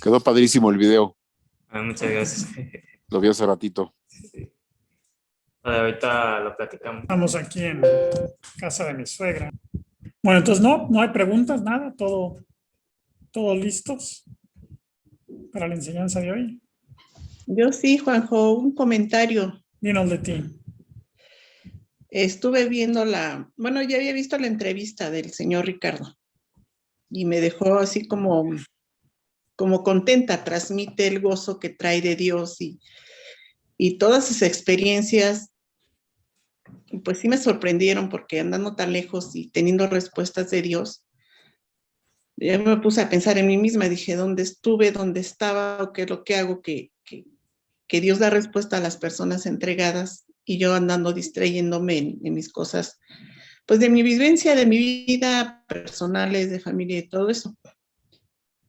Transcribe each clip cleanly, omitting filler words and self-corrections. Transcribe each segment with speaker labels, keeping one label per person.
Speaker 1: Quedó padrísimo el video.
Speaker 2: Muchas gracias.
Speaker 1: Lo vi hace ratito.
Speaker 2: Sí. Ahorita lo platicamos.
Speaker 3: Estamos aquí en casa de mi suegra. Bueno, entonces no hay preguntas, nada, todo listos para la enseñanza de hoy.
Speaker 4: Yo sí, Juanjo, un comentario.
Speaker 3: Dinos de ti.
Speaker 4: Estuve viendo bueno, ya había visto la entrevista del señor Ricardo y me dejó así como contenta, transmite el gozo que trae de Dios y todas sus experiencias, pues sí me sorprendieron porque andando tan lejos y teniendo respuestas de Dios, ya me puse a pensar en mí misma, dije, ¿dónde estuve, dónde estaba, o qué es lo que hago, que Dios da respuesta a las personas entregadas y yo andando distrayéndome en mis cosas, pues de mi vivencia, de mi vida personales, de familia y todo eso.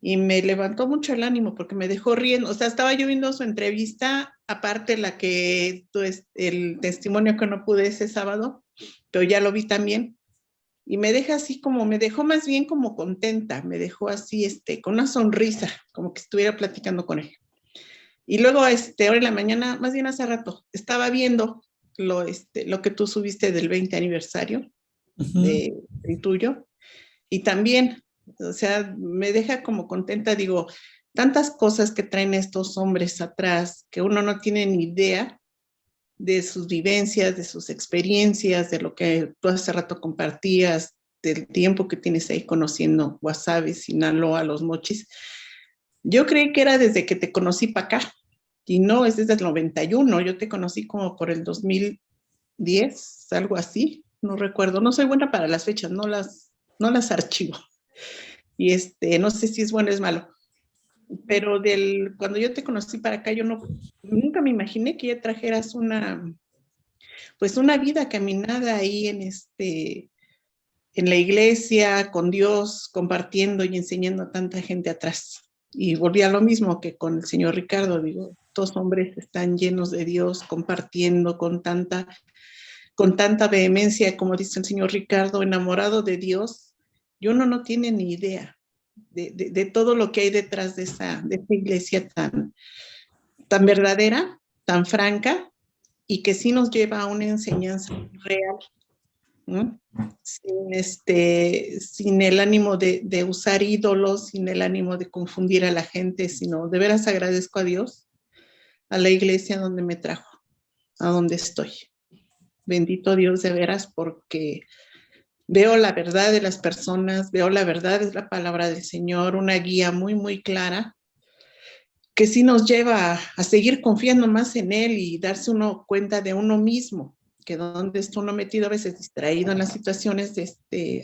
Speaker 4: Y me levantó mucho el ánimo porque me dejó riendo, o sea, estaba yo viendo su entrevista, aparte el testimonio que no pude ese sábado, pero ya lo vi también, y me deja así me dejó más bien como contenta, me dejó así con una sonrisa, como que estuviera platicando con él. Y luego ahora en la mañana, más bien hace rato, estaba viendo lo que tú subiste del 20 aniversario del tuyo, y también, o sea, me deja como contenta, digo, tantas cosas que traen estos hombres atrás, que uno no tiene ni idea de sus vivencias, de sus experiencias, de lo que tú hace rato compartías, del tiempo que tienes ahí conociendo Guasave, Sinaloa, Los Mochis. Yo creí que era desde que te conocí para acá, y no, es desde el 91, yo te conocí como por el 2010, algo así, no recuerdo, no soy buena para las fechas, no las archivo, y no sé si es bueno o es malo, pero cuando yo te conocí para acá, yo nunca me imaginé que ya trajeras una vida caminada ahí en la iglesia, con Dios, compartiendo y enseñando a tanta gente atrás. Y volví a lo mismo que con el señor Ricardo, digo, estos hombres están llenos de Dios, compartiendo con tanta vehemencia, como dice el señor Ricardo, enamorado de Dios, y uno no tiene ni idea de todo lo que hay detrás de esta iglesia tan verdadera, tan franca, y que sí nos lleva a una enseñanza real, ¿no? Sin el ánimo de usar ídolos, sin el ánimo de confundir a la gente, sino de veras agradezco a Dios, a la iglesia donde me trajo, a donde estoy. Bendito Dios de veras, porque veo la verdad de las personas, veo la verdad de la palabra del Señor, una guía muy, muy clara, que sí nos lleva a seguir confiando más en Él y darse uno cuenta de uno mismo, que donde está uno metido a veces distraído en las situaciones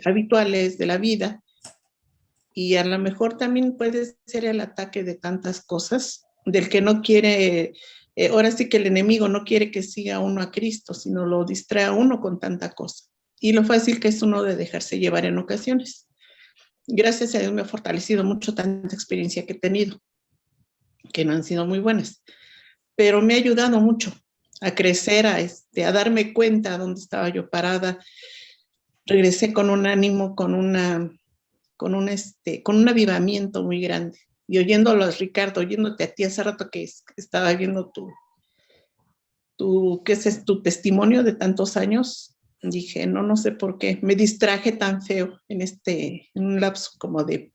Speaker 4: habituales de la vida, y a lo mejor también puede ser el ataque de tantas cosas, del que no quiere, ahora sí que el enemigo no quiere que siga uno a Cristo, sino lo distrae a uno con tanta cosa, y lo fácil que es uno de dejarse llevar en ocasiones. Gracias a Dios me ha fortalecido mucho tanta experiencia que he tenido, que no han sido muy buenas, pero me ha ayudado mucho a crecer, a darme cuenta dónde estaba yo parada. Regresé con un ánimo, con un avivamiento muy grande. Y oyéndolo, Ricardo, oyéndote a ti hace rato que estaba viendo ¿qué es tu testimonio de tantos años? Dije, no sé por qué. Me distraje tan feo en un lapso como de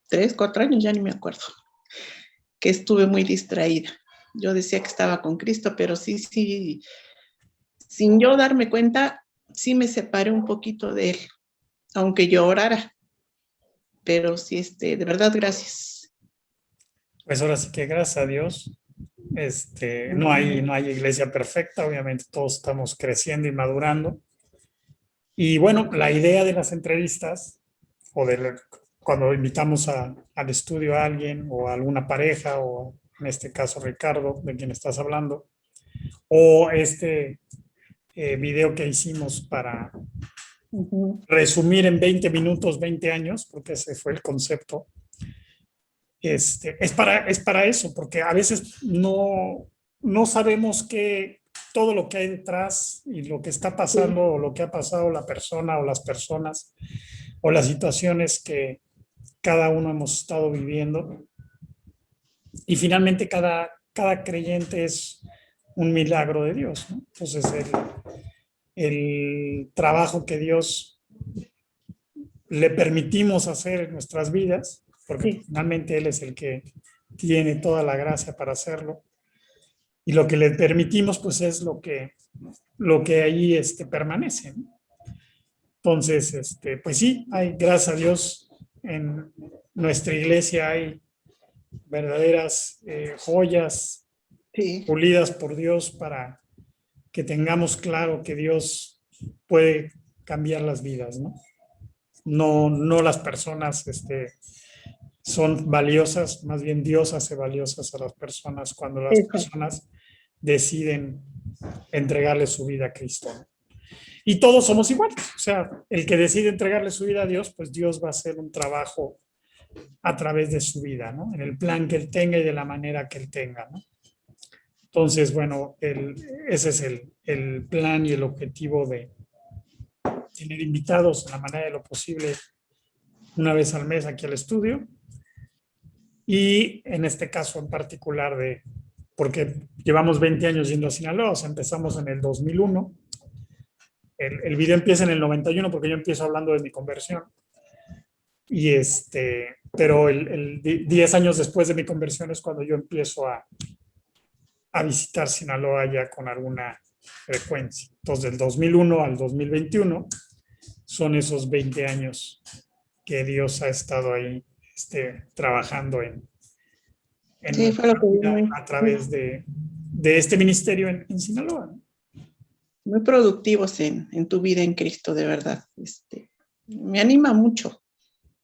Speaker 4: 3, 4 años, ya ni me acuerdo, que estuve muy distraída. Yo decía que estaba con Cristo, pero sí, sin yo darme cuenta, sí me separé un poquito de Él, aunque yo orara. Pero sí, de verdad, gracias.
Speaker 3: Pues ahora sí que gracias a Dios. No hay iglesia perfecta, obviamente todos estamos creciendo y madurando. Y bueno, la idea de las entrevistas, cuando invitamos al estudio a alguien o a alguna pareja, o en este caso Ricardo, de quien estás hablando, o video que hicimos para resumir en 20 minutos, 20 años, porque ese fue el concepto. Es para eso, porque a veces no sabemos todo lo que hay detrás y lo que está pasando, o lo que ha pasado la persona o las personas, o las situaciones que cada uno hemos estado viviendo. Y finalmente cada creyente es un milagro de Dios, ¿no? Entonces el trabajo que Dios le permitimos hacer en nuestras vidas, porque
Speaker 4: Sí.
Speaker 3: finalmente Él es el que tiene toda la gracia para hacerlo, y lo que le permitimos pues es lo que ahí permanece, ¿no? Entonces, pues sí, gracias a Dios, en nuestra iglesia hay verdaderas joyas
Speaker 4: Sí.
Speaker 3: pulidas por Dios para que tengamos claro que Dios puede cambiar las vidas, ¿no? No las personas son valiosas, más bien Dios hace valiosas a las personas cuando las
Speaker 4: Eso.
Speaker 3: personas deciden entregarle su vida a Cristo. Y todos somos iguales, o sea, el que decide entregarle su vida a Dios, pues Dios va a hacer un trabajo a través de su vida, ¿no? En el plan que Él tenga y de la manera que Él tenga, ¿no? Entonces, bueno, ese es el plan y el objetivo de tener invitados en la manera de lo posible una vez al mes aquí al estudio. Y en este caso en particular porque llevamos 20 años yendo a Sinaloa, o sea, empezamos en el 2001. El video empieza en el 91 porque yo empiezo hablando de mi conversión. Y pero 10 años después de mi conversión es cuando yo empiezo a visitar Sinaloa ya con alguna frecuencia. Entonces, del 2001 al 2021 son esos 20 años que Dios ha estado ahí trabajando en
Speaker 4: Sí, fue lo
Speaker 3: nuestra
Speaker 4: que
Speaker 3: vida
Speaker 4: vi
Speaker 3: a través de este ministerio en Sinaloa, ¿no?
Speaker 4: muy productivos en tu vida en Cristo, de verdad. Me anima mucho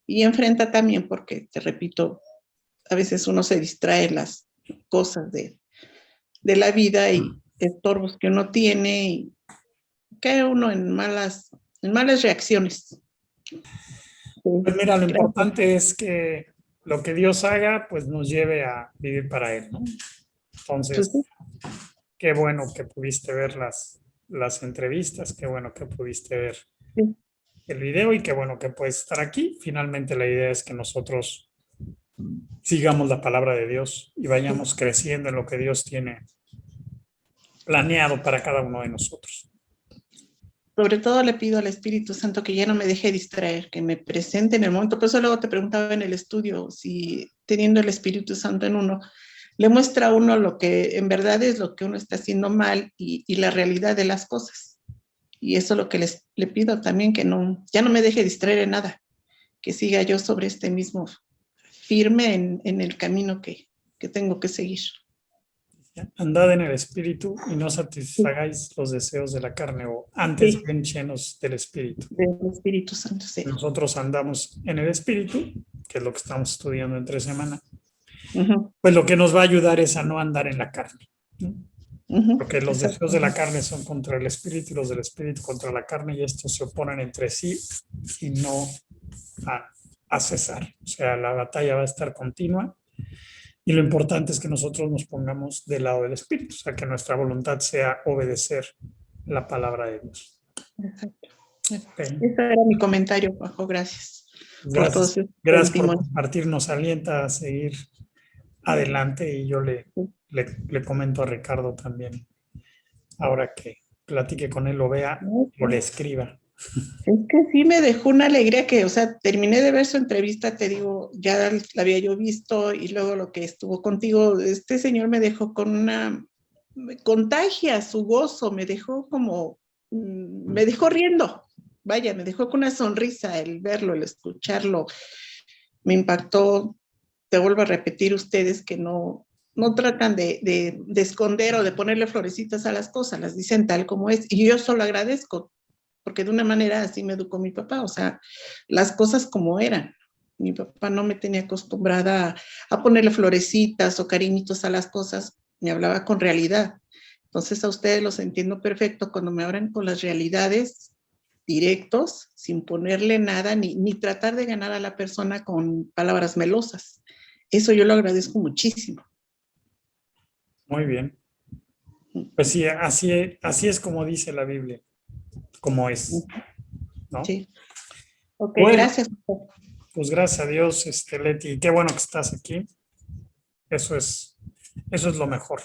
Speaker 4: y enfrenta también porque, te repito, a veces uno se distrae en las cosas de la vida y estorbos que uno tiene y cae uno en malas reacciones.
Speaker 3: Pues mira, lo
Speaker 4: Gracias.
Speaker 3: importante es que lo que Dios haga, pues nos lleve a vivir para Él, ¿no?
Speaker 4: Pues
Speaker 3: Entonces,
Speaker 4: sí,
Speaker 3: qué bueno que pudiste ver las entrevistas, qué bueno que pudiste ver
Speaker 4: sí.
Speaker 3: el video y qué bueno que puedes estar aquí. Finalmente la idea es que nosotros sigamos la palabra de Dios y vayamos creciendo en lo que Dios tiene planeado para cada uno de nosotros.
Speaker 4: Sobre todo le pido al Espíritu Santo que ya no me deje distraer, que me presente en el momento. Por eso luego te preguntaba en el estudio si teniendo el Espíritu Santo en uno, le muestra a uno lo que en verdad es lo que uno está haciendo mal y la realidad de las cosas. Y eso es lo que le pido también, que ya no me deje distraer en nada, que siga yo sobre este mismo firme en el camino que tengo que seguir.
Speaker 3: Andad en el Espíritu y no satisfagáis los deseos de la carne, o antes
Speaker 4: Sí.
Speaker 3: bien llenos del Espíritu.
Speaker 4: Del Espíritu Santo, sí.
Speaker 3: Nosotros andamos en el Espíritu, que es lo que estamos estudiando entre semana.
Speaker 4: Uh-huh.
Speaker 3: Pues lo que nos va a ayudar es a no andar en la carne, ¿no?
Speaker 4: Uh-huh.
Speaker 3: Porque los deseos de la carne son contra el Espíritu y los del Espíritu contra la carne, y estos se oponen entre sí y no a cesar. O sea, la batalla va a estar continua. Y lo importante es que nosotros nos pongamos del lado del Espíritu, o sea, que nuestra voluntad sea obedecer la palabra de Dios.
Speaker 4: Exacto.
Speaker 3: Okay.
Speaker 4: Ese era mi comentario, Juanjo. Gracias.
Speaker 3: Gracias por compartir, nos alienta a seguir adelante, y yo le comento a Ricardo también, ahora que platique con él, lo vea o le escriba.
Speaker 4: Es que sí me dejó una alegría que, o sea, terminé de ver su entrevista, te digo, ya la había yo visto y luego lo que estuvo contigo, este señor me dejó me contagia su gozo, me dejó me dejó riendo, vaya, me dejó con una sonrisa el verlo, el escucharlo, me impactó. Te vuelvo a repetir, ustedes que no tratan de esconder o de ponerle florecitas a las cosas, las dicen tal como es, y yo solo agradezco, porque de una manera así me educó mi papá, o sea, las cosas como eran. Mi papá no me tenía acostumbrada a ponerle florecitas o cariñitos a las cosas, me hablaba con realidad. Entonces a ustedes los entiendo perfecto cuando me hablan con las realidades directos, sin ponerle nada, ni tratar de ganar a la persona con palabras melosas. Eso yo lo agradezco muchísimo.
Speaker 3: Muy bien. Pues sí, así es como dice la Biblia, como es, ¿no?
Speaker 4: Sí. Ok,
Speaker 3: bueno,
Speaker 4: gracias.
Speaker 3: Pues gracias a Dios, Leti, qué bueno que estás aquí. Eso es lo mejor.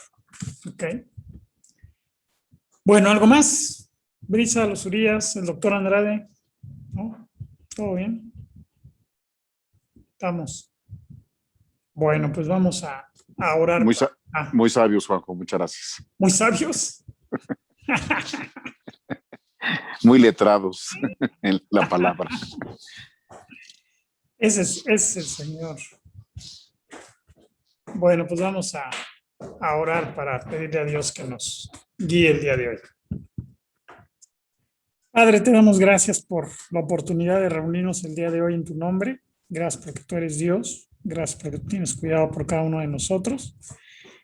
Speaker 3: ¿Ok? Bueno, ¿algo más? Brisa, Los Urías, el doctor Andrade. ¿No? ¿Todo bien? Estamos. Bueno, pues vamos a orar.
Speaker 1: Muy sabios, Juanjo, muchas gracias.
Speaker 3: Muy sabios.
Speaker 1: Muy letrados en la palabra.
Speaker 3: Ese es el Señor. Bueno, pues vamos a orar para pedirle a Dios que nos guíe el día de hoy. Padre, te damos gracias por la oportunidad de reunirnos el día de hoy en tu nombre. Gracias porque tú eres Dios. Gracias porque tienes cuidado por cada uno de nosotros.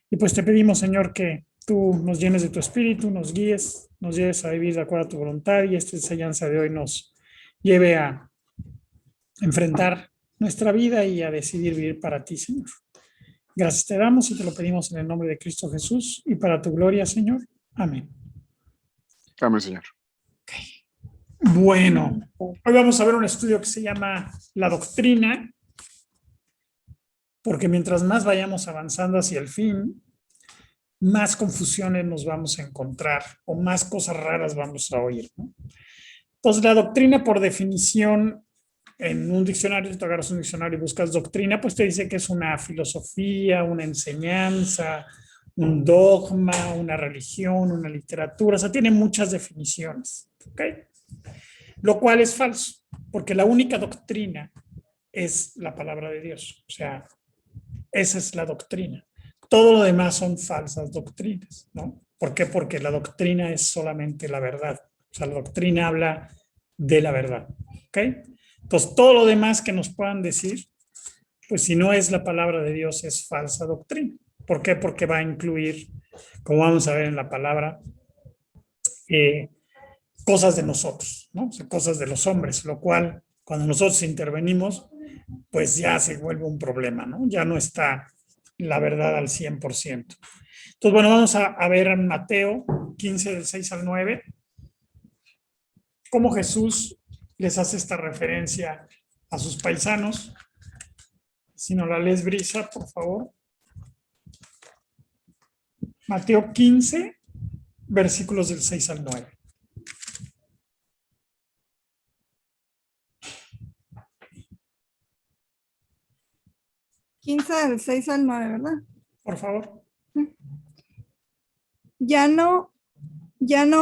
Speaker 3: Y pues te pedimos, Señor, que tú nos llenes de tu espíritu, nos guíes, nos lleves a vivir de acuerdo a tu voluntad y esta enseñanza de hoy nos lleve a enfrentar nuestra vida y a decidir vivir para ti, Señor. Gracias te damos y te lo pedimos en el nombre de Cristo Jesús y para tu gloria, Señor. Amén.
Speaker 1: Amén, Señor.
Speaker 3: Bueno, hoy vamos a ver un estudio que se llama La Doctrina, porque mientras más vayamos avanzando hacia el fin, más confusiones nos vamos a encontrar o más cosas raras vamos a oír, ¿no? Entonces, la doctrina, por definición, en un diccionario, si tú agarras un diccionario y buscas doctrina, pues te dice que es una filosofía, una enseñanza, un dogma, una religión, una literatura, o sea, tiene muchas definiciones, ¿ok? Lo cual es falso, porque la única doctrina es la palabra de Dios, o sea, esa es la doctrina. Todo lo demás son falsas doctrinas, ¿no? ¿Por qué? Porque la doctrina es solamente la verdad, o sea, la doctrina habla de la verdad, ¿ok? Entonces, todo lo demás que nos puedan decir, pues si no es la palabra de Dios, es falsa doctrina. ¿Por qué? Porque va a incluir, como vamos a ver en la palabra, cosas de nosotros, ¿no? O sea, cosas de los hombres, lo cual, cuando nosotros intervenimos, pues ya se vuelve un problema, ¿no? Ya no está la verdad al 100%. Entonces, bueno, vamos a ver en Mateo 15, del 6 al 9, cómo Jesús les hace esta referencia a sus paisanos. Si no la lees, Brisa, por favor. Mateo 15, versículos del 6 al 9.
Speaker 5: Del 6 al 9, ¿verdad?
Speaker 3: Por favor.
Speaker 5: Ya no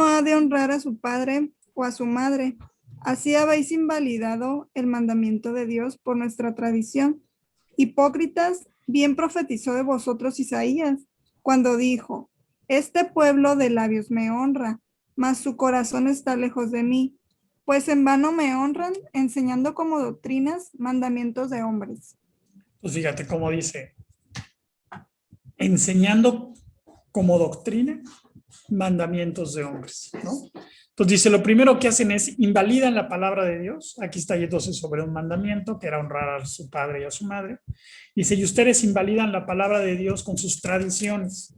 Speaker 5: ha de honrar a su padre o a su madre. Así habéis invalidado el mandamiento de Dios por nuestra tradición. Hipócritas, bien profetizó de vosotros Isaías, cuando dijo: este pueblo de labios me honra, mas su corazón está lejos de mí, pues en vano me honran, enseñando como doctrinas mandamientos de hombres.
Speaker 3: Pues fíjate cómo dice, enseñando como doctrina mandamientos de hombres, ¿no? Entonces dice, lo primero que hacen es invalidan la palabra de Dios. Aquí está entonces sobre un mandamiento que era honrar a su padre y a su madre. Dice, y ustedes invalidan la palabra de Dios con sus tradiciones,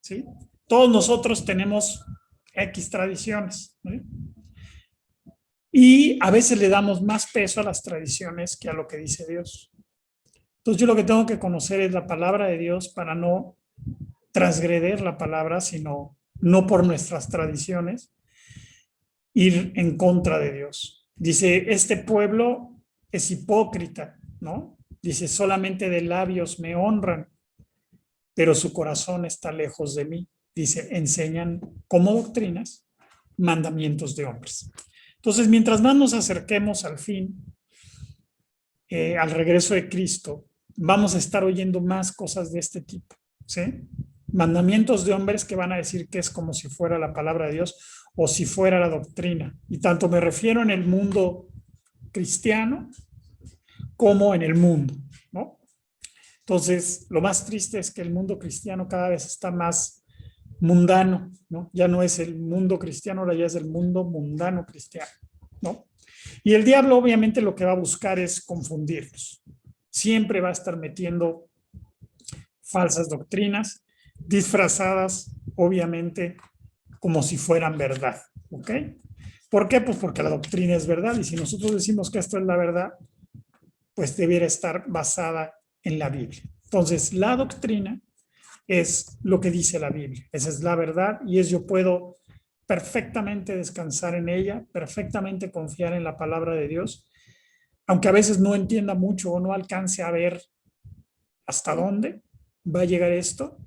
Speaker 3: ¿sí? Todos nosotros tenemos X tradiciones, ¿sí? Y a veces le damos más peso a las tradiciones que a lo que dice Dios. Entonces yo lo que tengo que conocer es la palabra de Dios para no transgreder la palabra, sino no por nuestras tradiciones, ir en contra de Dios. Dice, este pueblo es hipócrita, ¿no? Dice, solamente de labios me honran, pero su corazón está lejos de mí. Dice, enseñan como doctrinas mandamientos de hombres. Entonces, mientras más nos acerquemos al fin, al regreso de Cristo, vamos a estar oyendo más cosas de este tipo, ¿sí? Mandamientos de hombres que van a decir que es como si fuera la palabra de Dios o si fuera la doctrina. Y tanto me refiero en el mundo cristiano como en el mundo, ¿no? Entonces, lo más triste es que el mundo cristiano cada vez está más mundano, ¿no? Ya no es el mundo cristiano, ahora ya es el mundo mundano cristiano, ¿no? Y el diablo obviamente lo que va a buscar es confundirlos. Siempre va a estar metiendo falsas doctrinas, disfrazadas, obviamente, como si fueran verdad, ¿ok? ¿Por qué? Pues porque la doctrina es verdad, y si nosotros decimos que esto es la verdad, pues debiera estar basada en la Biblia, Entonces, la doctrina es lo que dice la Biblia. Esa es la verdad y yo puedo perfectamente descansar en ella, perfectamente confiar en la palabra de Dios, aunque a veces no entienda mucho o no alcance a ver hasta dónde va a llegar esto,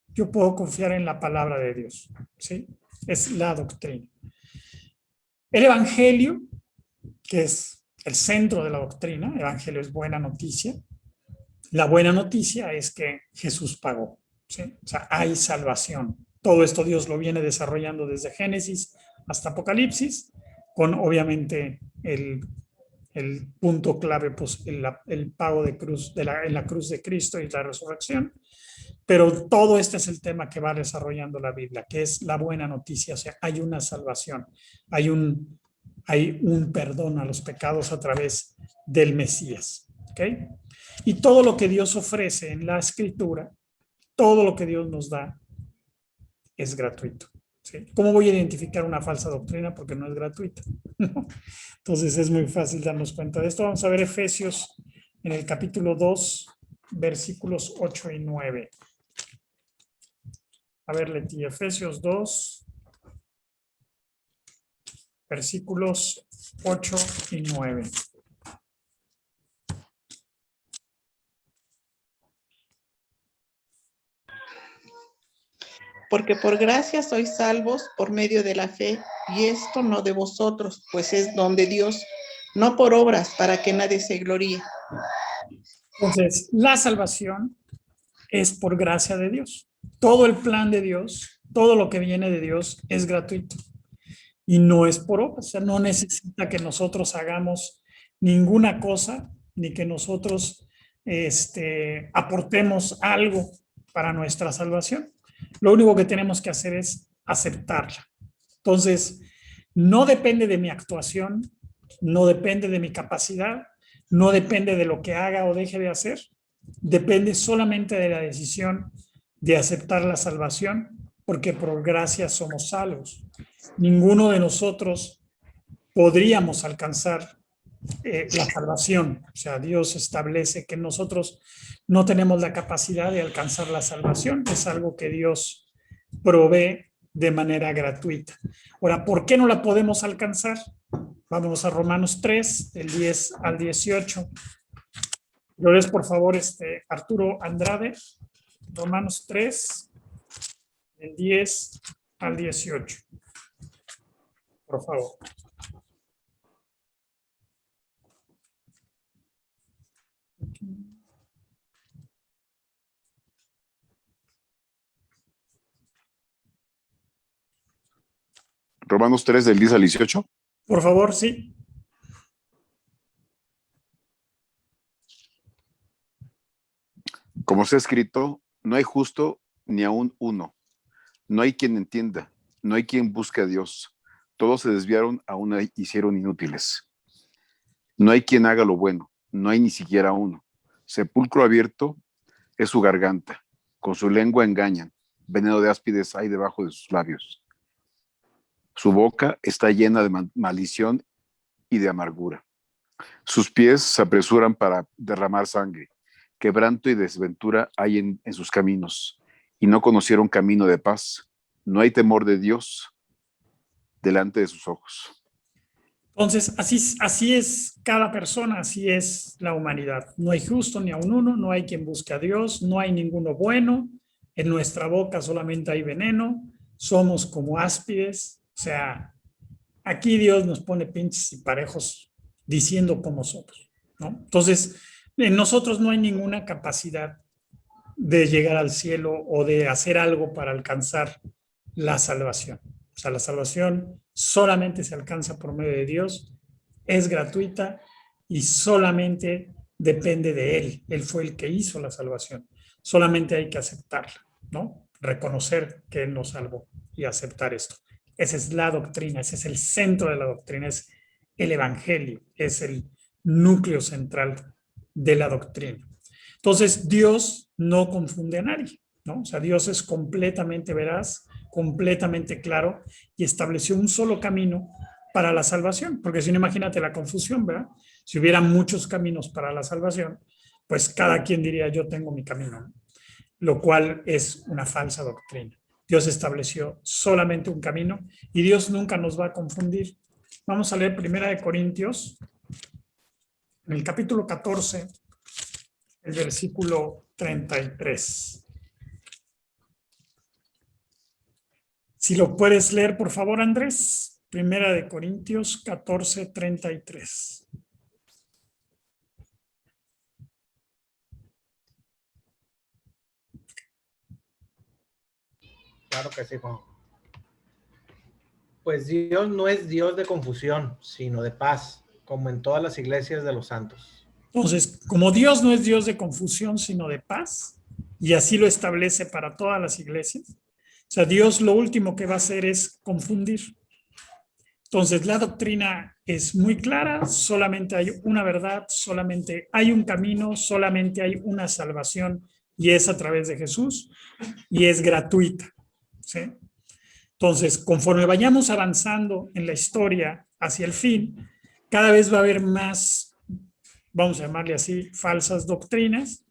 Speaker 3: yo puedo confiar en la palabra de Dios, ¿sí? Es la doctrina. El evangelio, que es el centro de la doctrina, el evangelio es buena noticia. La buena noticia es que Jesús pagó, ¿sí? O sea, hay salvación. Todo esto Dios lo viene desarrollando desde Génesis hasta Apocalipsis, con obviamente el punto clave, pues el pago de cruz, en la cruz de Cristo y la resurrección. Pero todo este es el tema que va desarrollando la Biblia, que es la buena noticia. O sea, hay una salvación, hay un perdón a los pecados a través del Mesías. ¿Ok? Y todo lo que Dios ofrece en la Escritura, todo lo que Dios nos da, es gratuito. ¿Sí? ¿Cómo voy a identificar una falsa doctrina? Porque no es gratuita. Entonces es muy fácil darnos cuenta de esto. Vamos a ver Efesios en el capítulo 2, versículos 8 y 9. A ver, Leti, Efesios 2, versículos 8 y 9.
Speaker 4: Porque por gracia sois salvos por medio de la fe, y esto no de vosotros, pues es don de Dios, no por obras, para que nadie se gloríe.
Speaker 3: Entonces, la salvación es por gracia de Dios. Todo el plan de Dios, todo lo que viene de Dios es gratuito. Y no es por obras, o sea, no necesita que nosotros hagamos ninguna cosa, ni que nosotros aportemos algo para nuestra salvación. Lo único que tenemos que hacer es aceptarla. Entonces, no depende de mi actuación, no depende de mi capacidad, no depende de lo que haga o deje de hacer, depende solamente de la decisión de aceptar la salvación, porque por gracia somos salvos. Ninguno de nosotros podríamos alcanzar la salvación. O sea, Dios establece que nosotros no tenemos la capacidad de alcanzar la salvación. Es algo que Dios provee de manera gratuita. Ahora, ¿por qué no la podemos alcanzar? Vamos a Romanos 3, del 10 al 18. Yo les, por favor, Arturo Andrade, Romanos 3, del 10 al 18. Por favor.
Speaker 1: Romanos 3 del 10 al 18.
Speaker 3: Por favor, sí.
Speaker 1: Como está escrito, no hay justo ni aún uno. No hay quien entienda, no hay quien busque a Dios. Todos se desviaron, aún hicieron inútiles. No hay quien haga lo bueno, no hay ni siquiera uno. Sepulcro abierto es su garganta, con su lengua engañan. Veneno de áspides hay debajo de sus labios. Su boca está llena de maldición y de amargura. Sus pies se apresuran para derramar sangre. Quebranto y desventura hay en sus caminos, y no conocieron camino de paz. No hay temor de Dios delante de sus ojos.
Speaker 3: Entonces, así es cada persona, así es la humanidad. No hay justo ni aun uno, no hay quien busque a Dios, no hay ninguno bueno. En nuestra boca solamente hay veneno, somos como áspides. O sea, aquí Dios nos pone pinches y parejos diciendo cómo somos, ¿no? Entonces, en nosotros no hay ninguna capacidad de llegar al cielo o de hacer algo para alcanzar la salvación. O sea, la salvación solamente se alcanza por medio de Dios, es gratuita y solamente depende de Él. Él fue el que hizo la salvación. Solamente hay que aceptarla, ¿no? Reconocer que Él nos salvó y aceptar esto. Esa es la doctrina, ese es el centro de la doctrina, es el evangelio, es el núcleo central de la doctrina. Entonces, Dios no confunde a nadie, ¿no? O sea, Dios es completamente veraz, completamente claro y estableció un solo camino para la salvación, porque si no, imagínate la confusión, ¿verdad? Si hubiera muchos caminos para la salvación, pues cada quien diría yo tengo mi camino, ¿no? Lo cual es una falsa doctrina. Dios estableció solamente un camino y Dios nunca nos va a confundir. Vamos a leer 1 Corintios, en el capítulo 14, el versículo 33. Si lo puedes leer, por favor, Andrés. 1 Corintios 14, 33.
Speaker 6: Claro que sí, Juan. Pues Dios no es Dios de confusión, sino de paz, como en todas las iglesias de los santos.
Speaker 3: Entonces, como Dios no es Dios de confusión, sino de paz, y así lo establece para todas las iglesias, o sea, Dios lo último que va a hacer es confundir. Entonces, la doctrina es muy clara, solamente hay una verdad, solamente hay un camino, solamente hay una salvación, y es a través de Jesús, y es gratuita, ¿sí? Entonces, conforme vayamos avanzando en la historia hacia el fin, cada vez va a haber más, vamos a llamarle así, falsas doctrinas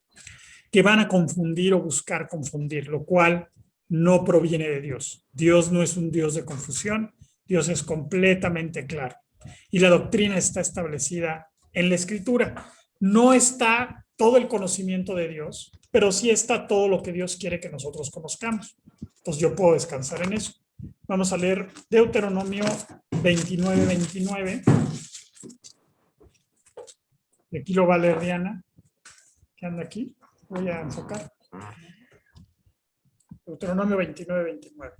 Speaker 3: que van a confundir o buscar confundir, lo cual no proviene de Dios. Dios no es un Dios de confusión, Dios es completamente claro. Y la doctrina está establecida en la Escritura. No está todo el conocimiento de Dios, pero sí está todo lo que Dios quiere que nosotros conozcamos. Entonces yo puedo descansar en eso. Vamos a leer Deuteronomio 29, 29. Y aquí lo va a leer Diana, que anda aquí. Voy a enfocar. Deuteronomio 29, 29.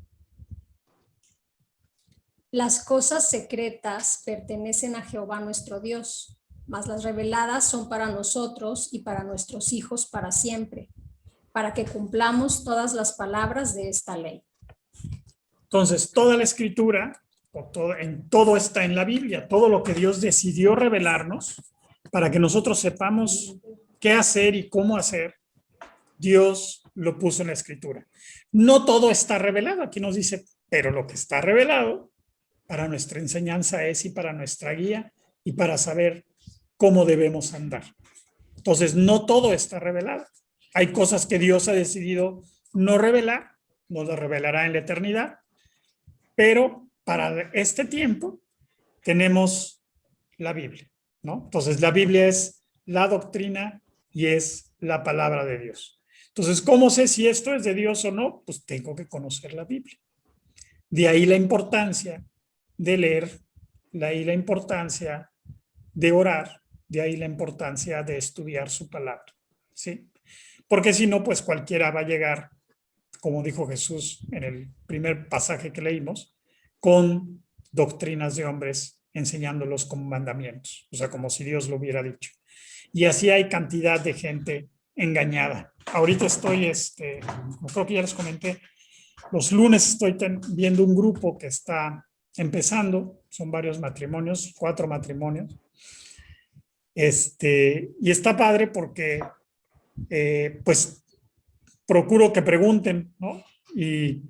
Speaker 7: Las cosas secretas pertenecen a Jehová nuestro Dios, mas las reveladas son para nosotros y para nuestros hijos para siempre, para que cumplamos todas las palabras de esta ley.
Speaker 3: Entonces, toda la Escritura, todo está en la Biblia, todo lo que Dios decidió revelarnos para que nosotros sepamos qué hacer y cómo hacer, Dios lo puso en la Escritura. No todo está revelado, aquí nos dice, pero lo que está revelado para nuestra enseñanza es y para nuestra guía y para saber cómo debemos andar. Entonces, no todo está revelado. Hay cosas que Dios ha decidido no revelar, nos las revelará en la eternidad, pero para este tiempo tenemos la Biblia, ¿no? Entonces, la Biblia es la doctrina y es la palabra de Dios. Entonces, ¿cómo sé si esto es de Dios o no? Pues tengo que conocer la Biblia. De ahí la importancia de leer, de ahí la importancia de orar, de ahí la importancia de estudiar su palabra, ¿sí? Porque si no, pues cualquiera va a llegar, como dijo Jesús en el primer pasaje que leímos, con doctrinas de hombres enseñándolos como mandamientos, o sea, como si Dios lo hubiera dicho. Y así hay cantidad de gente engañada. Ahorita estoy, creo que ya les comenté, los lunes estoy viendo un grupo que está empezando, son varios matrimonios, 4 matrimonios, y está padre porque, pues, procuro que pregunten, ¿no? Y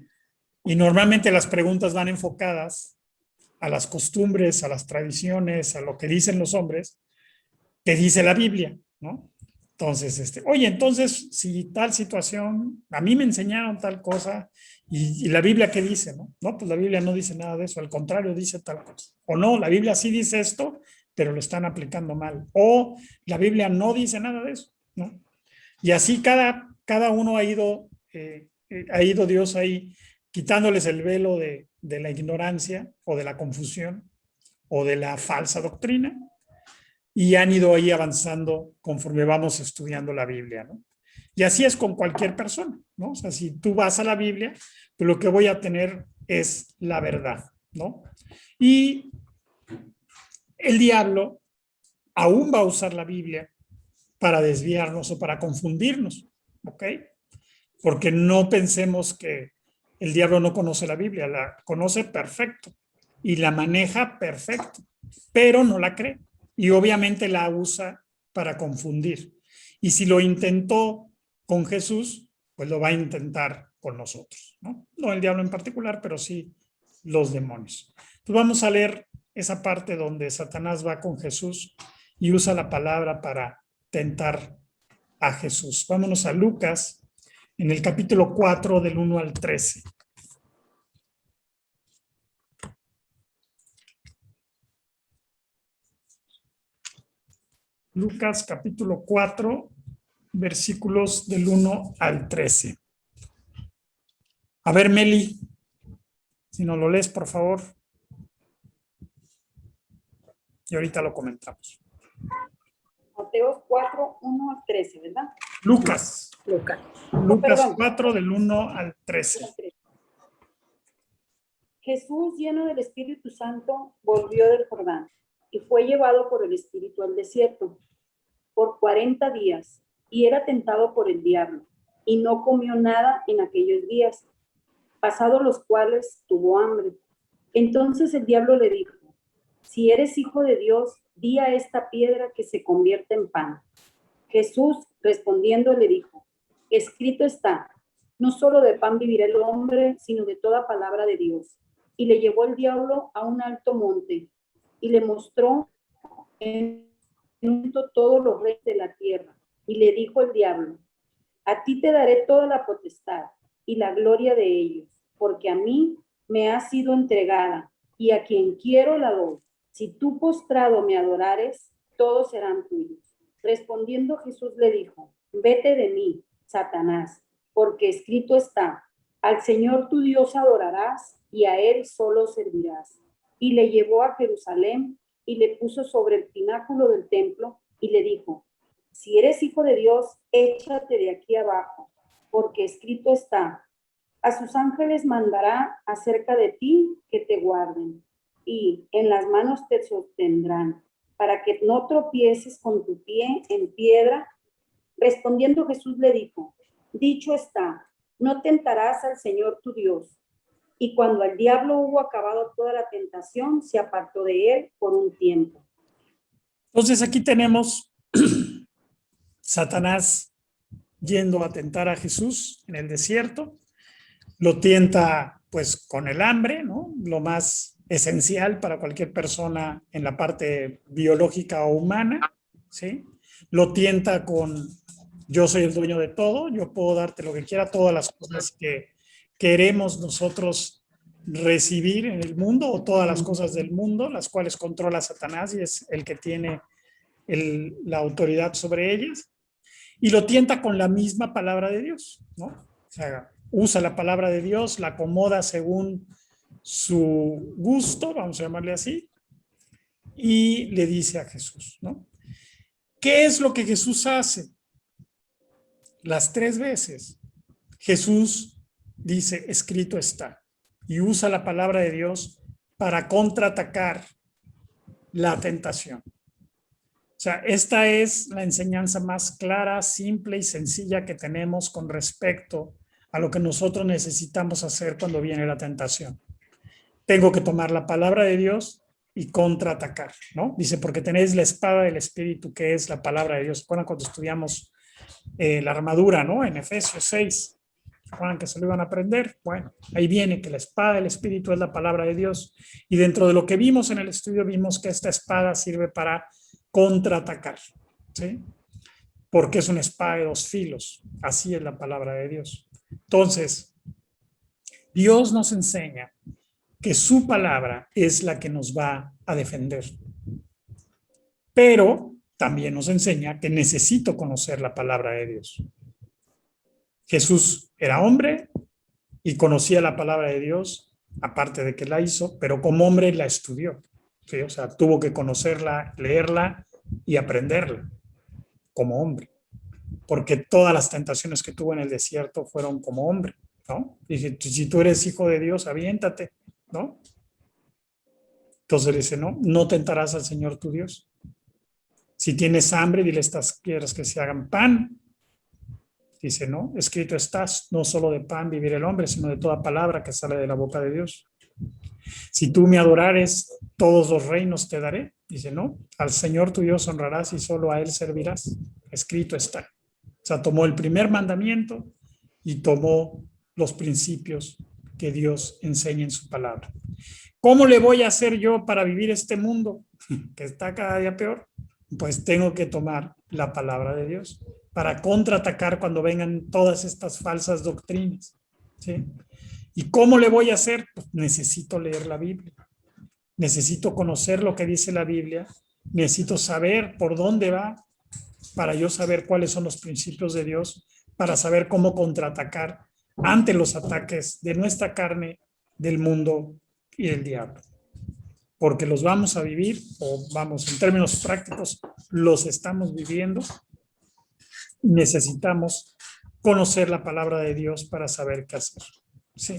Speaker 3: normalmente las preguntas van enfocadas a las costumbres, a las tradiciones, a lo que dicen los hombres, que dice la Biblia, ¿no? Entonces, oye, entonces, si tal situación, a mí me enseñaron tal cosa, y la Biblia, ¿qué dice, no? No, pues la Biblia no dice nada de eso, al contrario, dice tal cosa. O no, la Biblia sí dice esto, pero lo están aplicando mal. O la Biblia no dice nada de eso, ¿no? Y así cada uno ha ido Dios ahí quitándoles el velo de la ignorancia o de la confusión o de la falsa doctrina, y han ido ahí avanzando conforme vamos estudiando la Biblia, ¿no? Y así es con cualquier persona, ¿no? O sea, si tú vas a la Biblia, pues lo que voy a tener es la verdad, ¿no? Y el diablo aún va a usar la Biblia para desviarnos o para confundirnos, ¿ok? Porque no pensemos que el diablo no conoce la Biblia, la conoce perfecto y la maneja perfecto, pero no la cree. Y obviamente la usa para confundir. Y si lo intentó con Jesús, pues lo va a intentar con nosotros, ¿no? No el diablo en particular, pero sí los demonios. Entonces vamos a leer esa parte donde Satanás va con Jesús y usa la palabra para tentar a Jesús. Vámonos a Lucas, en el capítulo 4, del 1 al 13. Lucas, capítulo 4, versículos del 1 al 13. A ver, Meli, si nos lo lees, por favor. Y ahorita lo comentamos.
Speaker 8: Mateo 4, 1 al 13, ¿verdad?
Speaker 3: Lucas.
Speaker 8: Lucas.
Speaker 3: Lucas
Speaker 8: Perdón.
Speaker 3: 4, del 1 al 13.
Speaker 8: Jesús, lleno del Espíritu Santo, volvió del Jordán y fue llevado por el Espíritu al desierto por 40 días y era tentado por el diablo y no comió nada en aquellos días, pasados los cuales tuvo hambre. Entonces el diablo le dijo: si eres hijo de Dios, di a esta piedra que se convierta en pan. Jesús respondiendo le dijo: escrito está, no solo de pan vivirá el hombre, sino de toda palabra de Dios. Y le llevó el diablo a un alto monte y le mostró en todos los reyes de la tierra. Y le dijo el diablo: a ti te daré toda la potestad y la gloria de ellos, porque a mí me ha sido entregada, y a quien quiero la doy. Si tú postrado me adorares, todos serán tuyos. Respondiendo Jesús le dijo: vete de mí, Satanás, porque escrito está: al Señor tu Dios adorarás y a él solo servirás. Y le llevó a Jerusalén y le puso sobre el pináculo del templo y le dijo: si eres hijo de Dios, échate de aquí abajo, porque escrito está: a sus ángeles mandará acerca de ti que te guarden, y en las manos te sostendrán, para que no tropieces con tu pie en piedra. Respondiendo Jesús le dijo: dicho está, no tentarás al Señor tu Dios. Y cuando el diablo hubo acabado toda la tentación, se apartó de él por un tiempo.
Speaker 3: Entonces aquí tenemos Satanás yendo a tentar a Jesús en el desierto. Lo tienta pues con el hambre, ¿no? Lo más esencial para cualquier persona en la parte biológica o humana, ¿sí? Lo tienta con: yo soy el dueño de todo, yo puedo darte lo que quiera, todas las cosas que queremos nosotros recibir en el mundo, o todas las cosas del mundo, las cuales controla Satanás y es el que tiene la autoridad sobre ellas. Y lo tienta con la misma palabra de Dios, ¿no? O sea, usa la palabra de Dios, la acomoda según su gusto, vamos a llamarle así, y le dice a Jesús, ¿no? ¿Qué es lo que Jesús hace? Las 3 veces Jesús dice: escrito está, y usa la palabra de Dios para contraatacar la tentación. O sea, esta es la enseñanza más clara, simple y sencilla que tenemos con respecto a lo que nosotros necesitamos hacer cuando viene la tentación. Tengo que tomar la palabra de Dios y contraatacar, ¿no? Dice: porque tenéis la espada del Espíritu, que es la palabra de Dios. ¿Se acuerdan cuando estudiamos la armadura, ¿no? En Efesios 6. ¿Se acuerdan que se lo iban a aprender? Bueno, ahí viene que la espada del Espíritu es la palabra de Dios. Y dentro de lo que vimos en el estudio, vimos que esta espada sirve para contraatacar, ¿sí? Porque es una espada de 2 filos. Así es la palabra de Dios. Entonces, Dios nos enseña que su palabra es la que nos va a defender. Pero también nos enseña que necesito conocer la palabra de Dios. Jesús era hombre y conocía la palabra de Dios, aparte de que la hizo, pero como hombre la estudió, ¿sí? O sea, tuvo que conocerla, leerla y aprenderla como hombre, porque todas las tentaciones que tuvo en el desierto fueron como hombre, ¿no? Dice: si tú eres hijo de Dios, aviéntate, ¿no? Entonces dice: no tentarás al Señor tu Dios. Si tienes hambre, dile a estas piedras que se hagan pan. Dice: no, escrito estás, no solo de pan vivir el hombre, sino de toda palabra que sale de la boca de Dios. Si tú me adorares, todos los reinos te daré. Dice: no, al Señor tu Dios honrarás y solo a él servirás. Escrito está. O sea, tomó el primer mandamiento y tomó los principios que Dios enseña en su palabra. ¿Cómo le voy a hacer yo para vivir este mundo que está cada día peor? Pues tengo que tomar la palabra de Dios para contraatacar cuando vengan todas estas falsas doctrinas, ¿sí? ¿Y cómo le voy a hacer? Pues necesito leer la Biblia. Necesito conocer lo que dice la Biblia. Necesito saber por dónde va para yo saber cuáles son los principios de Dios, para saber cómo contraatacar ante los ataques de nuestra carne, del mundo y del diablo. Porque los vamos a vivir, o vamos, en términos prácticos, los estamos viviendo. Necesitamos conocer la palabra de Dios para saber qué hacer. ¿Sí?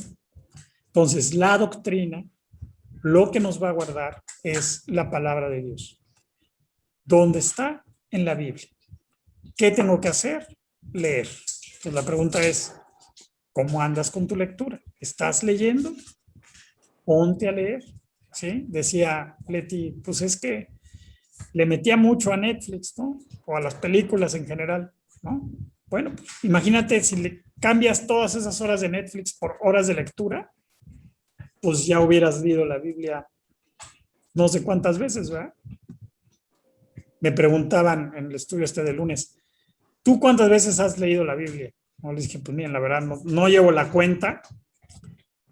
Speaker 3: Entonces, la doctrina, lo que nos va a guardar es la palabra de Dios. ¿Dónde está? En la Biblia. ¿Qué tengo que hacer? Leer. Entonces, la pregunta es, ¿cómo andas con tu lectura? ¿Estás leyendo? Ponte a leer. ¿Sí? Decía Leti, pues es que le metía mucho a Netflix, ¿no? O a las películas en general, ¿no? Bueno, pues imagínate si le cambias todas esas horas de Netflix por horas de lectura, pues ya hubieras leído la Biblia no sé cuántas veces, ¿verdad? Me preguntaban en el estudio de lunes, ¿tú cuántas veces has leído la Biblia? No, les dije, pues miren, la verdad no llevo la cuenta,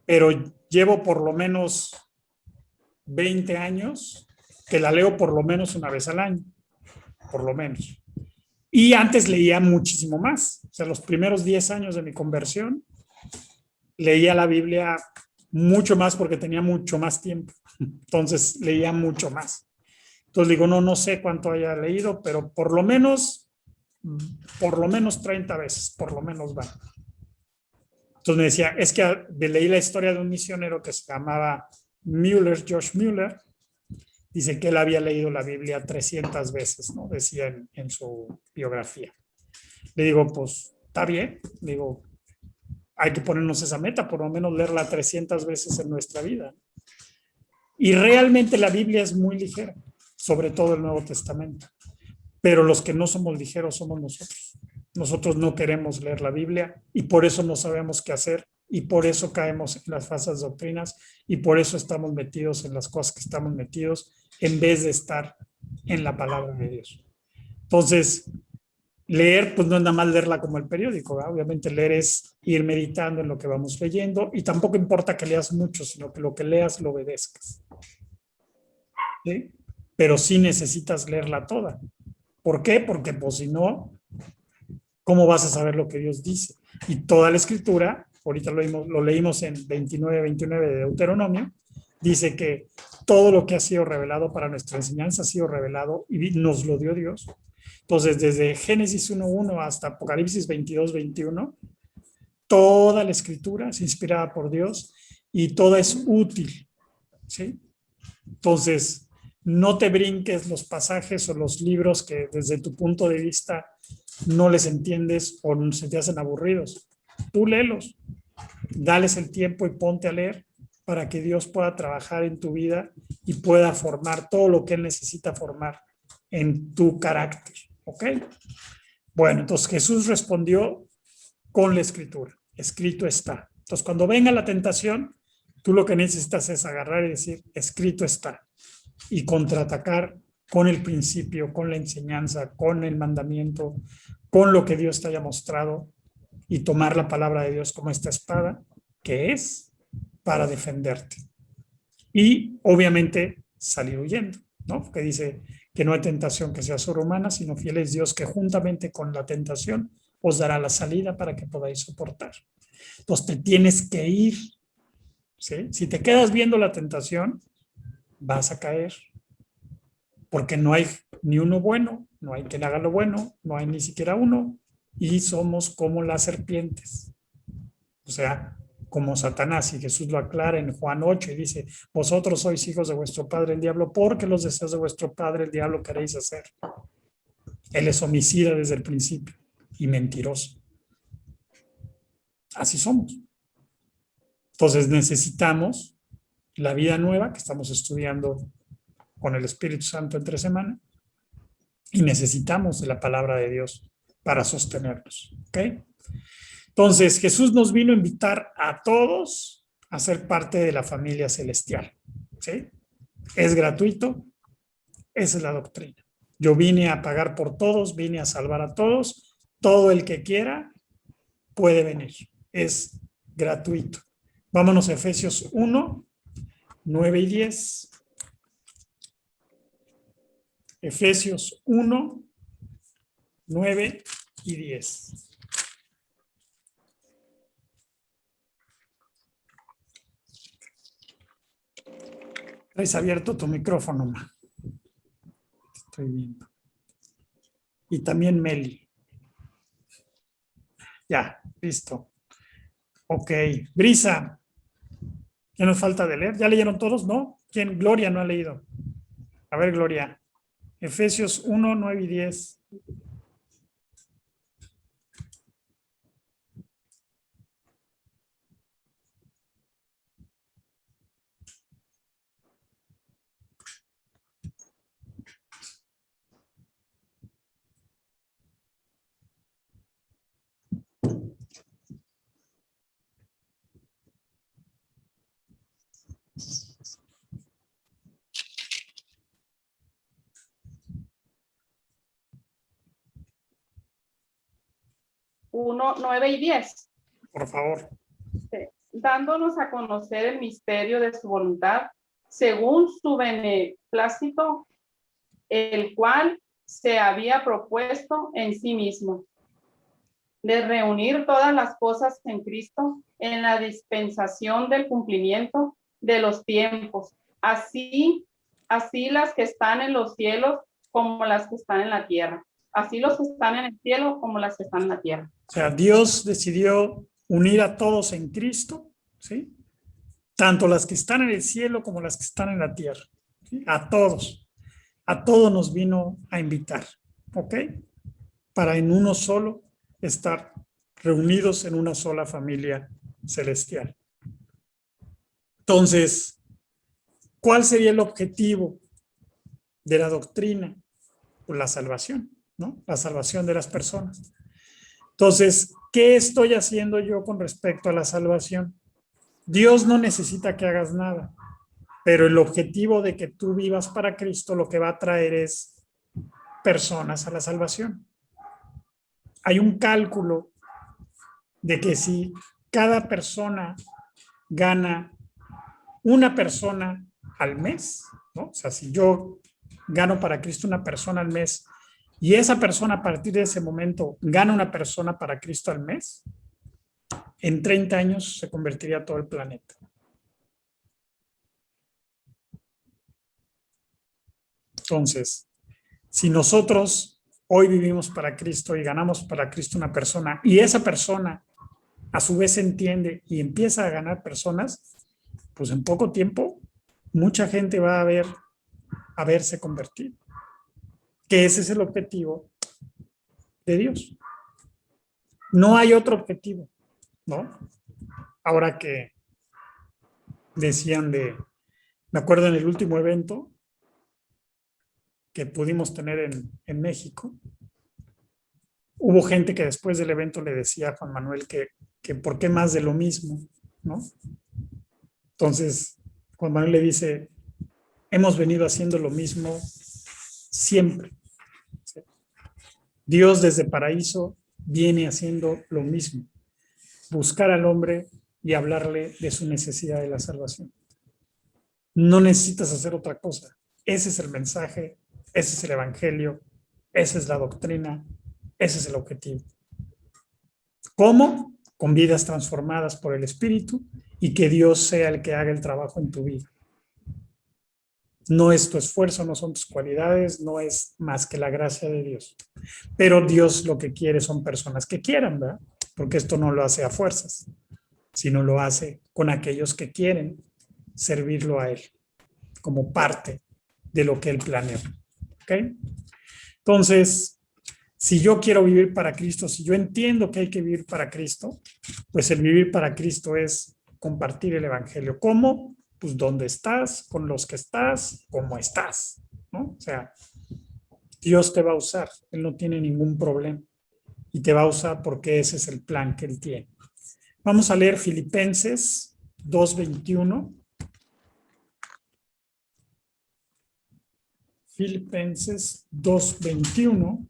Speaker 3: pero llevo por lo menos 20 años que la leo por lo menos una vez al año, por lo menos. Y antes leía muchísimo más. O sea, los primeros 10 años de mi conversión, leía la Biblia mucho más porque tenía mucho más tiempo. Entonces, leía mucho más. Entonces digo, no sé cuánto haya leído, pero por lo menos 30 veces, por lo menos va. Entonces me decía, es que leí la historia de un misionero que se llamaba Josh Mueller. Dice que él había leído la Biblia 300 veces, ¿no? Decía en su biografía. Le digo, pues, está bien. Le digo, hay que ponernos esa meta, por lo menos leerla 300 veces en nuestra vida. Y realmente la Biblia es muy ligera, sobre todo el Nuevo Testamento. Pero los que no somos ligeros somos nosotros. Nosotros no queremos leer la Biblia y por eso no sabemos qué hacer y por eso caemos en las falsas doctrinas y por eso estamos metidos en las cosas que estamos metidos en vez de estar en la palabra de Dios. Entonces, leer, pues no es nada más leerla como el periódico, ¿verdad? Obviamente leer es ir meditando en lo que vamos leyendo y tampoco importa que leas mucho, sino que lo que leas lo obedezcas. ¿Sí? Pero sí necesitas leerla toda. ¿Por qué? Porque pues si no, ¿cómo vas a saber lo que Dios dice? Y toda la escritura, ahorita lo leímos en 29 de Deuteronomio, dice que todo lo que ha sido revelado para nuestra enseñanza ha sido revelado y nos lo dio Dios. Entonces, desde Génesis 1:1 hasta Apocalipsis 22:21, toda la escritura es inspirada por Dios y toda es útil, ¿sí? Entonces, no te brinques los pasajes o los libros que desde tu punto de vista no les entiendes o se te hacen aburridos. Tú léelos, dales el tiempo y ponte a leer para que Dios pueda trabajar en tu vida y pueda formar todo lo que Él necesita formar en tu carácter. ¿Ok? Bueno, entonces Jesús respondió con la escritura. Escrito está. Entonces, cuando venga la tentación, tú lo que necesitas es agarrar y decir, escrito está. Y contraatacar con el principio, con la enseñanza, con el mandamiento, con lo que Dios te haya mostrado y tomar la palabra de Dios como esta espada, que es para defenderte. Y obviamente salir huyendo, ¿no? Que dice que no hay tentación que sea sobrehumana, sino fiel es Dios que juntamente con la tentación os dará la salida para que podáis soportar. Entonces te tienes que ir, ¿sí? Si te quedas viendo la tentación, vas a caer. Porque no hay ni uno bueno, no hay quien haga lo bueno, no hay ni siquiera uno, y somos como las serpientes. O sea, como Satanás, y Jesús lo aclara en Juan 8 y dice, vosotros sois hijos de vuestro padre el diablo, porque los deseos de vuestro padre el diablo queréis hacer. Él es homicida desde el principio y mentiroso. Así somos. Entonces necesitamos la vida nueva que estamos estudiando con el Espíritu Santo entre semana y necesitamos de la palabra de Dios para sostenernos. ¿Ok? Entonces, Jesús nos vino a invitar a todos a ser parte de la familia celestial. ¿Sí? Es gratuito. Esa es la doctrina. Yo vine a pagar por todos, vine a salvar a todos todo el que quiera puede venir. Es gratuito. Vámonos a Efesios 1, 9 y 10. Efesios 1, 9 y 10. Traes abierto tu micrófono, ma. Estoy viendo. Y también Meli. Ya, listo. Ok. Brisa. ¿Qué nos falta de leer? ¿Ya leyeron todos? ¿No? ¿Quién? Gloria no ha leído. A ver, Gloria. Efesios 1, 9 y 10.
Speaker 9: Uno, 9 y 10.
Speaker 3: Por favor.
Speaker 9: Dándonos a conocer el misterio de su voluntad, según su beneplácito, el cual se había propuesto en sí mismo, de reunir todas las cosas en Cristo en la dispensación del cumplimiento de los tiempos, así las que están en los cielos como las que están en la tierra, así los que están en el cielo como las que están en la tierra.
Speaker 3: O sea, Dios decidió unir a todos en Cristo, ¿sí? Tanto las que están en el cielo como las que están en la tierra, ¿sí? A todos nos vino a invitar, ¿ok? Para en uno solo estar reunidos en una sola familia celestial. Entonces, ¿cuál sería el objetivo de la doctrina? Pues la salvación, ¿no? La salvación de las personas. Entonces, ¿qué estoy haciendo yo con respecto a la salvación? Dios no necesita que hagas nada, pero el objetivo de que tú vivas para Cristo lo que va a traer es personas a la salvación. Hay un cálculo de que si cada persona gana una persona al mes, ¿no? O sea, si yo gano para Cristo una persona al mes y esa persona a partir de ese momento gana una persona para Cristo al mes, en 30 años se convertiría todo el planeta. Entonces, si nosotros hoy vivimos para Cristo y ganamos para Cristo una persona y esa persona a su vez entiende y empieza a ganar personas, pues en poco tiempo mucha gente va a verse convertido. Que ese es el objetivo de Dios. No hay otro objetivo, ¿no? Ahora que decían me acuerdo en el último evento que pudimos tener en México, hubo gente que después del evento le decía a Juan Manuel que por qué más de lo mismo, ¿no? Entonces, Juan Manuel le dice, hemos venido haciendo lo mismo siempre. ¿Sí? Dios desde paraíso viene haciendo lo mismo, buscar al hombre y hablarle de su necesidad de la salvación. No necesitas hacer otra cosa. Ese es el mensaje, ese es el evangelio, esa es la doctrina, ese es el objetivo. ¿Cómo? Con vidas transformadas por el Espíritu y que Dios sea el que haga el trabajo en tu vida. No es tu esfuerzo, no son tus cualidades, no es más que la gracia de Dios. Pero Dios lo que quiere son personas que quieran, ¿verdad? Porque esto no lo hace a fuerzas, sino lo hace con aquellos que quieren servirlo a Él como parte de lo que Él planeó. ¿Ok? Entonces, si yo quiero vivir para Cristo, si yo entiendo que hay que vivir para Cristo, pues el vivir para Cristo es compartir el evangelio. ¿Cómo? Pues donde estás, con los que estás, como estás, ¿no? O sea, Dios te va a usar, Él no tiene ningún problema y te va a usar porque ese es el plan que Él tiene. Vamos a leer Filipenses 2:21. Filipenses 2:21.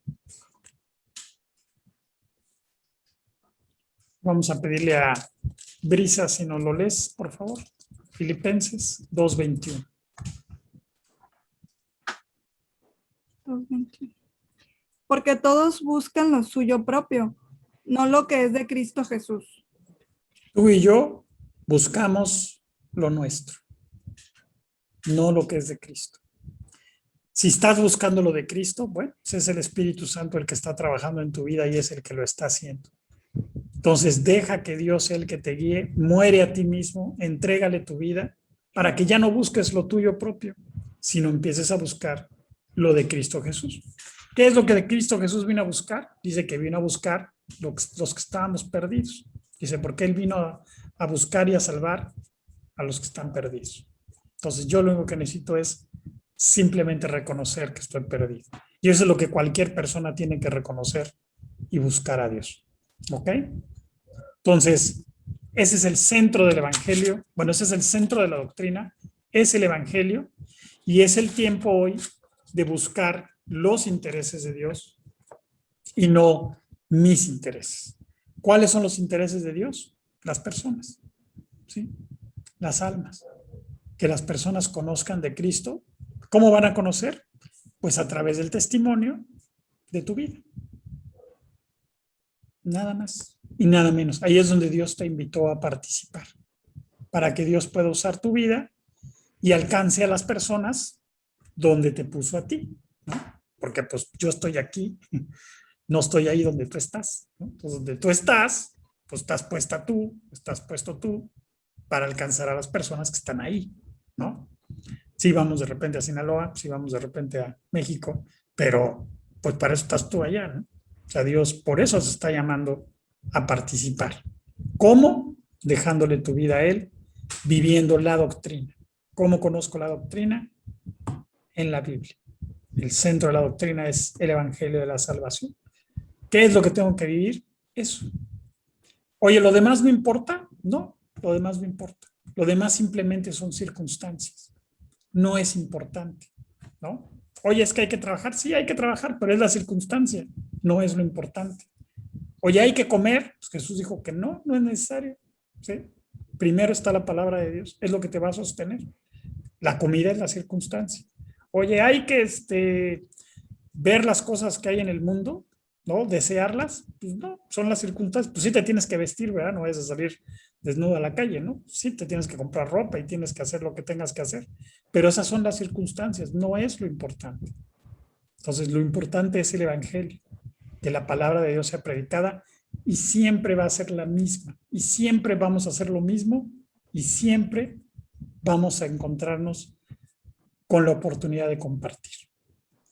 Speaker 3: Vamos a pedirle a Brisa si nos lo lees, por favor. Filipenses 2:21.
Speaker 5: 2:21. Porque todos buscan lo suyo propio, no lo que es de Cristo Jesús.
Speaker 3: Tú y yo buscamos lo nuestro, no lo que es de Cristo. Si estás buscando lo de Cristo, bueno, ese es el Espíritu Santo el que está trabajando en tu vida y es el que lo está haciendo. Entonces, deja que Dios sea el que te guíe, muere a ti mismo, entrégale tu vida para que ya no busques lo tuyo propio, sino empieces a buscar lo de Cristo Jesús. ¿Qué es lo que de Cristo Jesús vino a buscar? Dice que vino a buscar los que estábamos perdidos. Dice, porque Él vino a buscar y a salvar a los que están perdidos. Entonces, yo lo único que necesito es simplemente reconocer que estoy perdido. Y eso es lo que cualquier persona tiene que reconocer y buscar a Dios. ¿Ok? Entonces, ese es el centro del Evangelio. Bueno, ese es el centro de la doctrina. Es el Evangelio y es el tiempo hoy de buscar los intereses de Dios y no mis intereses. ¿Cuáles son los intereses de Dios? Las personas, ¿sí? Las almas. Que las personas conozcan de Cristo. ¿Cómo van a conocer? Pues a través del testimonio de tu vida. Nada más y nada menos. Ahí es donde Dios te invitó a participar, para que Dios pueda usar tu vida y alcance a las personas donde te puso a ti, ¿no? Porque pues yo estoy aquí, no estoy ahí donde tú estás, ¿no? Entonces, donde tú estás, pues estás puesto tú para alcanzar a las personas que están ahí, ¿no? Sí vamos de repente a Sinaloa, sí vamos de repente a México, pero pues para eso estás tú allá, ¿no? O sea, Dios por eso se está llamando a participar. ¿Cómo? Dejándole tu vida a Él, viviendo la doctrina. ¿Cómo conozco la doctrina? En la Biblia. El centro de la doctrina es el Evangelio de la salvación. ¿Qué es lo que tengo que vivir? Eso. Oye, ¿lo demás no importa? No, lo demás no importa. Lo demás simplemente son circunstancias. No es importante, ¿no? Oye, es que hay que trabajar. Sí, hay que trabajar, pero es la circunstancia. No es lo importante. Oye, hay que comer. Pues Jesús dijo que no es necesario. ¿Sí? Primero está la palabra de Dios. Es lo que te va a sostener. La comida es la circunstancia. Oye, hay que ver las cosas que hay en el mundo, ¿no? Desearlas. Pues no, son las circunstancias. Pues sí te tienes que vestir, ¿verdad? No vas a salir desnudo a la calle, ¿no? Sí te tienes que comprar ropa y tienes que hacer lo que tengas que hacer. Pero esas son las circunstancias, no es lo importante. Entonces, lo importante es el Evangelio, que la palabra de Dios sea predicada y siempre va a ser la misma. Y siempre vamos a hacer lo mismo y siempre vamos a encontrarnos con la oportunidad de compartir.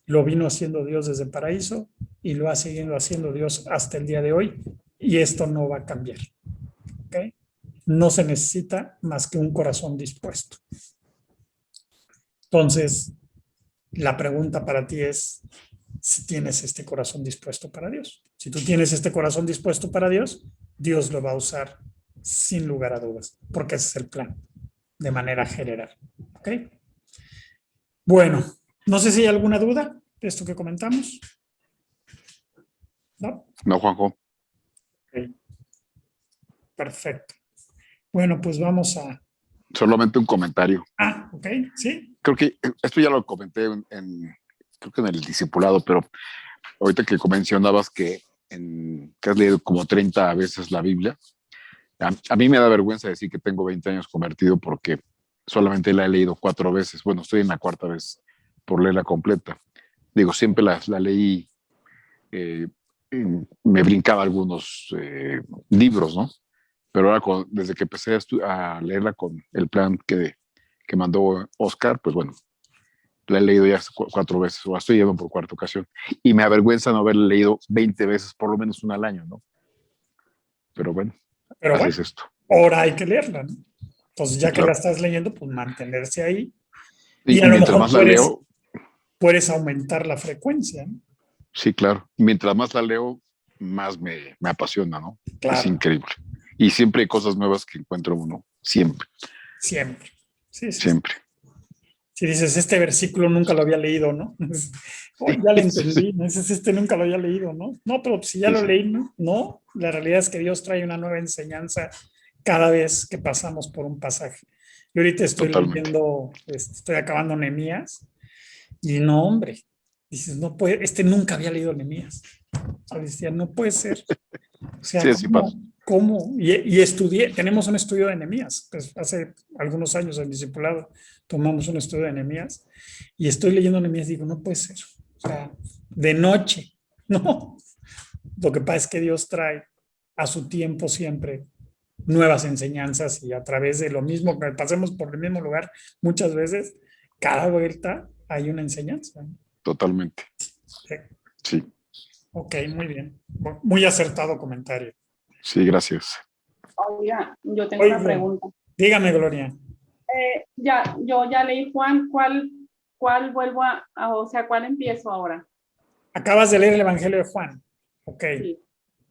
Speaker 3: Lo vino haciendo Dios desde el paraíso y lo ha seguido haciendo Dios hasta el día de hoy y esto no va a cambiar. ¿Ok? No se necesita más que un corazón dispuesto. Entonces, la pregunta para ti es si tienes este corazón dispuesto para Dios. Si tú tienes este corazón dispuesto para Dios, Dios lo va a usar sin lugar a dudas, porque ese es el plan, de manera general. ¿Ok? Bueno, no sé si hay alguna duda de esto que comentamos. ¿No?
Speaker 1: No, Juanjo.
Speaker 3: Ok. Perfecto. Bueno, pues vamos a...
Speaker 1: Solamente un comentario.
Speaker 3: Ah, ok, sí.
Speaker 1: Creo que esto ya lo comenté creo que en el discipulado, pero ahorita que mencionabas que has leído como 30 veces la Biblia, a mí me da vergüenza decir que tengo 20 años convertido porque solamente la he leído 4 veces. Bueno, estoy en la 4ª vez por leerla completa. Digo, siempre la leí, me brincaba algunos libros, ¿no? Pero ahora desde que empecé a leerla con el plan que mandó Oscar, pues bueno, la he leído ya 4 veces, o la estoy llevando por 4ª ocasión. Y me avergüenza no haberla leído 20 veces, por lo menos una al año, ¿no? Pero bueno, así es esto.
Speaker 3: Ahora hay que leerla, ¿no? Entonces, ya que
Speaker 1: Claro.
Speaker 3: la estás leyendo, pues mantenerse ahí.
Speaker 1: Y
Speaker 3: a lo
Speaker 1: mientras
Speaker 3: mejor
Speaker 1: más la leo,
Speaker 3: puedes aumentar la frecuencia, ¿no?
Speaker 1: sí, claro. Mientras más la leo, más me apasiona, ¿no?
Speaker 3: Claro.
Speaker 1: Es increíble. Y siempre hay cosas nuevas que encuentro uno. Siempre.
Speaker 3: Siempre. Sí, sí.
Speaker 1: Siempre.
Speaker 3: Si dices, este versículo nunca lo había leído, ¿no? Oh, ya lo entendí, ¿no? Dices, este nunca lo había leído, ¿no? No, pero si ya lo leí, ¿no? No, la realidad es que Dios trae una nueva enseñanza cada vez que pasamos por un pasaje. Yo ahorita estoy leyendo, estoy acabando Nehemías, y no, hombre, dices, no puede, nunca había leído Nehemías. O sea, decía, no puede ser. O sea,
Speaker 1: Sí,
Speaker 3: ¿cómo? Y estudié, tenemos un estudio de Nehemías, pues hace algunos años en discipulado tomamos un estudio de Nehemías y estoy leyendo Nehemías y digo, no puede ser. O sea, de noche, no. Lo que pasa es que Dios trae a su tiempo siempre nuevas enseñanzas y a través de lo mismo, que pasemos por el mismo lugar muchas veces, cada vuelta hay una enseñanza.
Speaker 1: Totalmente. Sí.
Speaker 3: Ok, muy bien. Muy acertado comentario.
Speaker 1: Sí, gracias.
Speaker 9: Oiga, yo tengo una pregunta.
Speaker 3: Dígame, Gloria.
Speaker 9: Yo ya leí Juan, ¿cuál vuelvo o sea, cuál empiezo ahora?
Speaker 3: Acabas de leer el Evangelio de Juan. Ok. Sí.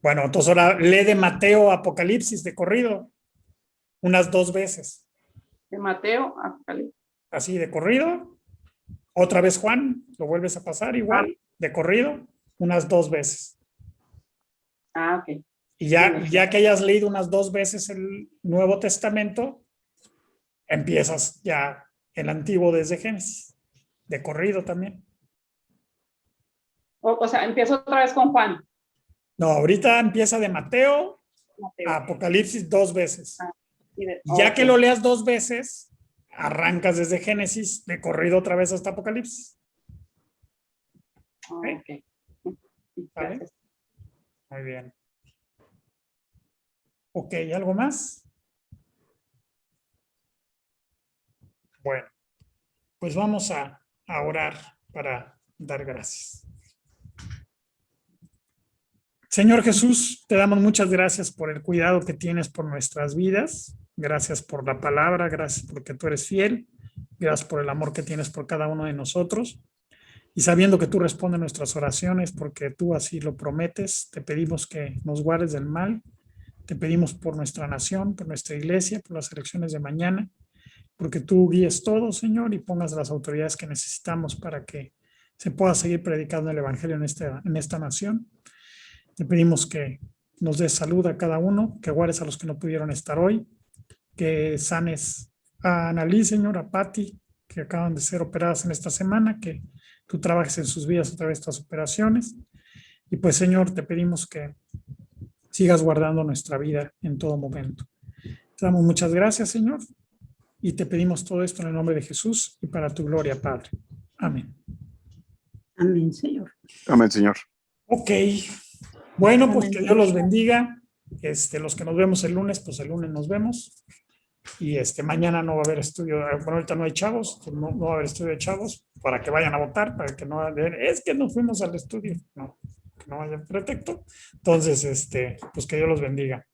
Speaker 3: Bueno, entonces ahora lee de Mateo a Apocalipsis de corrido. Unas 2 veces.
Speaker 9: De Mateo a Apocalipsis.
Speaker 3: Así, de corrido. Otra vez Juan, lo vuelves a pasar igual, de corrido, unas 2 veces.
Speaker 9: Ah, ok.
Speaker 3: Y ya que hayas leído unas 2 veces el Nuevo Testamento, empiezas ya el Antiguo desde Génesis, de corrido también.
Speaker 9: O sea, empiezo otra vez con Juan.
Speaker 3: No, ahorita empieza de Mateo a Apocalipsis 2 veces. Ya que lo leas 2 veces, arrancas desde Génesis, de corrido otra vez hasta Apocalipsis.
Speaker 9: ¿Okay?
Speaker 3: ¿Vale? Muy bien. Ok, ¿algo más? Bueno, pues vamos a orar para dar gracias. Señor Jesús, te damos muchas gracias por el cuidado que tienes por nuestras vidas. Gracias por la palabra, gracias porque tú eres fiel. Gracias por el amor que tienes por cada uno de nosotros. Y sabiendo que tú respondes nuestras oraciones porque tú así lo prometes, te pedimos que nos guardes del mal. Te pedimos por nuestra nación, por nuestra iglesia, por las elecciones de mañana, porque tú guíes todo, Señor, y pongas las autoridades que necesitamos para que se pueda seguir predicando el Evangelio en esta nación. Te pedimos que nos des salud a cada uno, que guardes a los que no pudieron estar hoy, que sanes a Annalí, Señor, a Patti, que acaban de ser operadas en esta semana, que tú trabajes en sus vidas a través de estas operaciones. Y pues, Señor, te pedimos que sigas guardando nuestra vida en todo momento. Te damos muchas gracias, Señor, y te pedimos todo esto en el nombre de Jesús y para tu gloria, Padre. Amén.
Speaker 10: Amén, Señor.
Speaker 1: Amén, Señor.
Speaker 3: Ok. Bueno, pues que Dios los bendiga. Los que nos vemos el lunes, pues el lunes nos vemos. Y mañana no va a haber estudio. Bueno, ahorita no hay chavos, no va a haber estudio de chavos para que vayan a votar, para que no es que no fuimos al estudio. No, que no haya pretexto. Entonces, pues que Dios los bendiga.